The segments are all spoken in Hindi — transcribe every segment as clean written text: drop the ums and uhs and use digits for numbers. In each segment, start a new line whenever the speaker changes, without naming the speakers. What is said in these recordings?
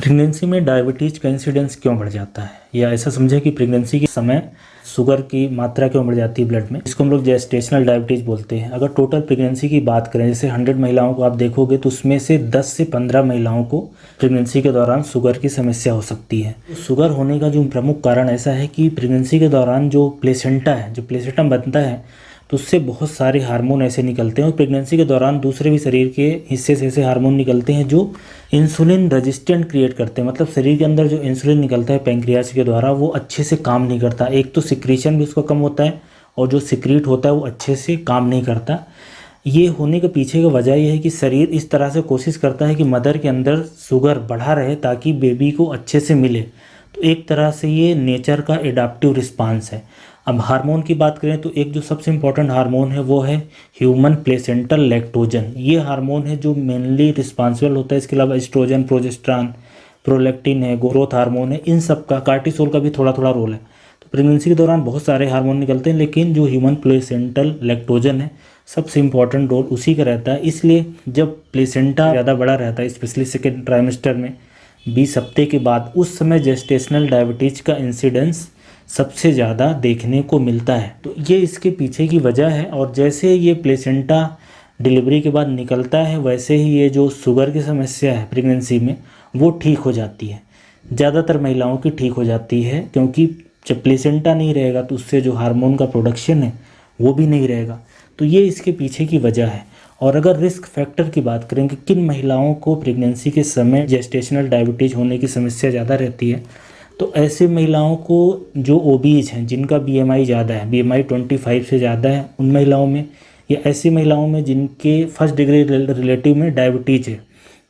प्रेगनेंसी में डायबिटीज़ का इंसिडेंस क्यों बढ़ जाता है, या ऐसा समझें कि प्रेगनेंसी के समय शुगर की मात्रा क्यों बढ़ जाती है ब्लड में। इसको हम लोग जेस्टेशनल डायबिटीज़ बोलते हैं। अगर टोटल प्रेगनेंसी की बात करें, जैसे 100 महिलाओं को आप देखोगे तो उसमें से 10 से 15 महिलाओं को प्रेगनेंसी के दौरान शुगर की समस्या हो सकती है। शुगर होने का जो प्रमुख कारण ऐसा है कि प्रेगनेंसी के दौरान जो प्लेसेंटा बनता है तो उससे बहुत सारे हार्मोन ऐसे निकलते हैं, और प्रेगनेंसी के दौरान दूसरे भी शरीर के हिस्से से ऐसे हार्मोन निकलते हैं जो इंसुलिन रेजिस्टेंट क्रिएट करते हैं। मतलब शरीर के अंदर जो इंसुलिन निकलता है पैंक्रियास के द्वारा वो अच्छे से काम नहीं करता। एक तो सिक्रीशन भी उसका कम होता है, और जो सिक्रीट होता है वो अच्छे से काम नहीं करता। ये होने के पीछे का वजह यह है कि शरीर इस तरह से कोशिश करता है कि मदर के अंदर शुगर बढ़ा रहे ताकि बेबी को अच्छे से मिले। तो एक तरह से ये नेचर का एडाप्टिव रिस्पांस है। अब हार्मोन की बात करें तो एक जो सबसे इम्पोर्टेंट हार्मोन है वो है ह्यूमन प्लेसेंटल लैक्टोजन। ये हार्मोन है जो मेनली रिस्पांसिबल होता है। इसके अलावा एस्ट्रोजन, प्रोजेस्टेरॉन, प्रोलैक्टिन है, ग्रोथ हार्मोन है, इन सब का, कार्टिसोल का भी थोड़ा थोड़ा रोल है। तो प्रेगनेंसी के दौरान बहुत सारे हार्मोन निकलते हैं, लेकिन जो ह्यूमन प्लेसेंटल लैक्टोजन है सबसे इम्पॉर्टेंट रोल उसी का रहता है। इसलिए जब प्लेसेंटा ज़्यादा बड़ा रहता है, स्पेशली सेकेंड ट्राइमेस्टर में 20 हफ्ते के बाद, उस समय जेस्टेशनल डायबिटीज़ का इंसिडेंस सबसे ज़्यादा देखने को मिलता है। तो ये इसके पीछे की वजह है। और जैसे ये प्लेसेंटा डिलीवरी के बाद निकलता है वैसे ही ये जो शुगर की समस्या है प्रेगनेंसी में वो ठीक हो जाती है। ज़्यादातर महिलाओं की ठीक हो जाती है, क्योंकि जब प्लेसेंटा नहीं रहेगा तो उससे जो हार्मोन का प्रोडक्शन है वो भी नहीं रहेगा। तो ये इसके पीछे की वजह है। और अगर रिस्क फैक्टर की बात करें कि किन महिलाओं को प्रेगनेंसी के समय जेस्टेशनल डायबिटीज़ होने की समस्या ज़्यादा रहती है, तो ऐसे महिलाओं को जो ओबीज हैं, जिनका बीएमआई ज़्यादा है, बीएमआई 25 से ज़्यादा है, उन महिलाओं में, या ऐसी महिलाओं में जिनके फर्स्ट डिग्री रिलेटिव में डायबिटीज़ है,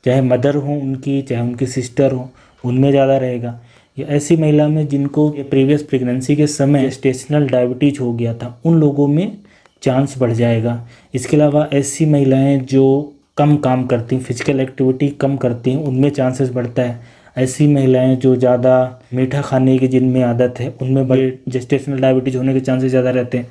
चाहे मदर हो उनकी, चाहे उनकी सिस्टर हो, उनमें ज़्यादा रहेगा। या ऐसी महिला में जिनको प्रीवियस प्रेगनेंसी के समय जेस्टेशनल डायबिटीज़ हो गया था, उन लोगों में चांस बढ़ जाएगा। इसके अलावा ऐसी महिलाएँ जो कम काम करती हैं, फिजिकल एक्टिविटी कम करती हैं, उनमें चांसेस बढ़ता है। ऐसी महिलाएं जो ज़्यादा मीठा खाने की जिनमें आदत है उनमें बड़े जेस्टेशनल डायबिटीज़ होने के चांसेस ज़्यादा रहते हैं।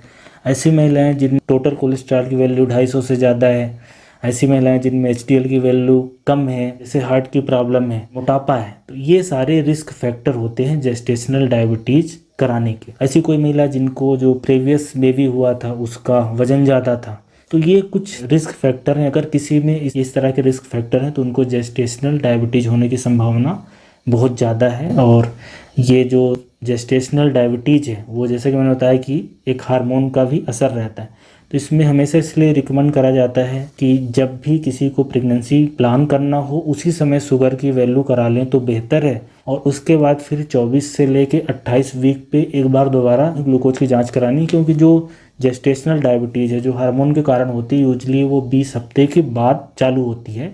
ऐसी महिलाएं जिनमें टोटल कोलेस्ट्रॉल की वैल्यू 250 से ज़्यादा है, ऐसी महिलाएं जिनमें एचडीएल की वैल्यू कम है, जैसे हार्ट की प्रॉब्लम है, मोटापा है, तो ये सारे रिस्क फैक्टर होते हैं जेस्टेशनल डायबिटीज़ कराने के। ऐसी कोई महिला जिनको जो प्रीवियस बेबी हुआ था उसका वज़न ज़्यादा था, तो ये कुछ रिस्क फैक्टर हैं। अगर किसी में इस तरह के रिस्क फैक्टर हैं तो उनको जेस्टेशनल डायबिटीज़ होने की संभावना बहुत ज़्यादा है। और ये जो जेस्टेशनल डायबिटीज़ है वो, जैसे कि मैंने बताया कि एक हार्मोन का भी असर रहता है, तो इसमें हमेशा इसलिए रिकमेंड करा जाता है कि जब भी किसी को प्रेगनेंसी प्लान करना हो उसी समय शुगर की वैल्यू करा लें तो बेहतर है। और उसके बाद फिर 24 से लेके 28 वीक पे एक बार दोबारा ग्लूकोज की जांच करानी, क्योंकि जो जेस्टेशनल डायबिटीज़ है जो हार्मोन के कारण होती है यूजली वो 20 हफ्ते के बाद चालू होती है।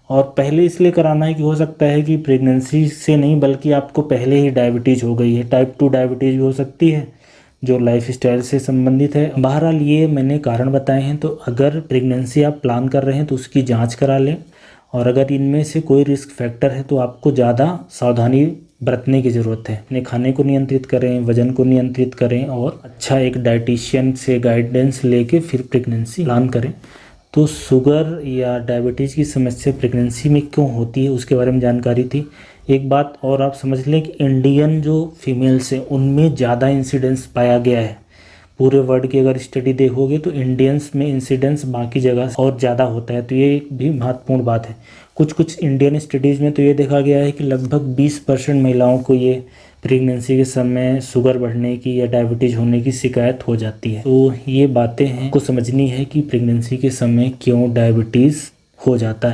और पहले इसलिए कराना है कि हो सकता है कि प्रेगनेंसी से नहीं बल्कि आपको पहले ही डायबिटीज़ हो गई है। टाइप 2 डायबिटीज़ भी हो सकती है जो लाइफ स्टाइल से संबंधित है। बहरहाल ये मैंने कारण बताए हैं। तो अगर प्रेगनेंसी आप प्लान कर रहे हैं तो उसकी जांच करा लें, और अगर इनमें से कोई रिस्क फैक्टर है तो आपको ज़्यादा सावधानी बरतने की ज़रूरत है। अपने खाने को नियंत्रित करें, वजन को नियंत्रित करें, और अच्छा एक डाइटिशियन से गाइडेंस लेके फिर प्रेगनेंसी प्लान करें। तो शुगर या डायबिटीज़ की समस्या प्रेगनेंसी में क्यों होती है उसके बारे में जानकारी थी। एक बात और आप समझ लें कि इंडियन जो फीमेल्स हैं उनमें ज़्यादा इंसिडेंस पाया गया है। पूरे वर्ल्ड की अगर स्टडी देखोगे तो इंडियंस में इंसिडेंस बाकी जगह और ज़्यादा होता है। तो ये एक भी महत्वपूर्ण बात है। कुछ इंडियन स्टडीज़ में तो ये देखा गया है कि लगभग 20% महिलाओं को ये प्रेगनेंसी के समय शुगर बढ़ने की या डायबिटीज़ होने की शिकायत हो जाती है। तो ये बातें हैं को समझनी है कि प्रेगनेंसी के समय क्यों डायबिटीज़ हो जाता है।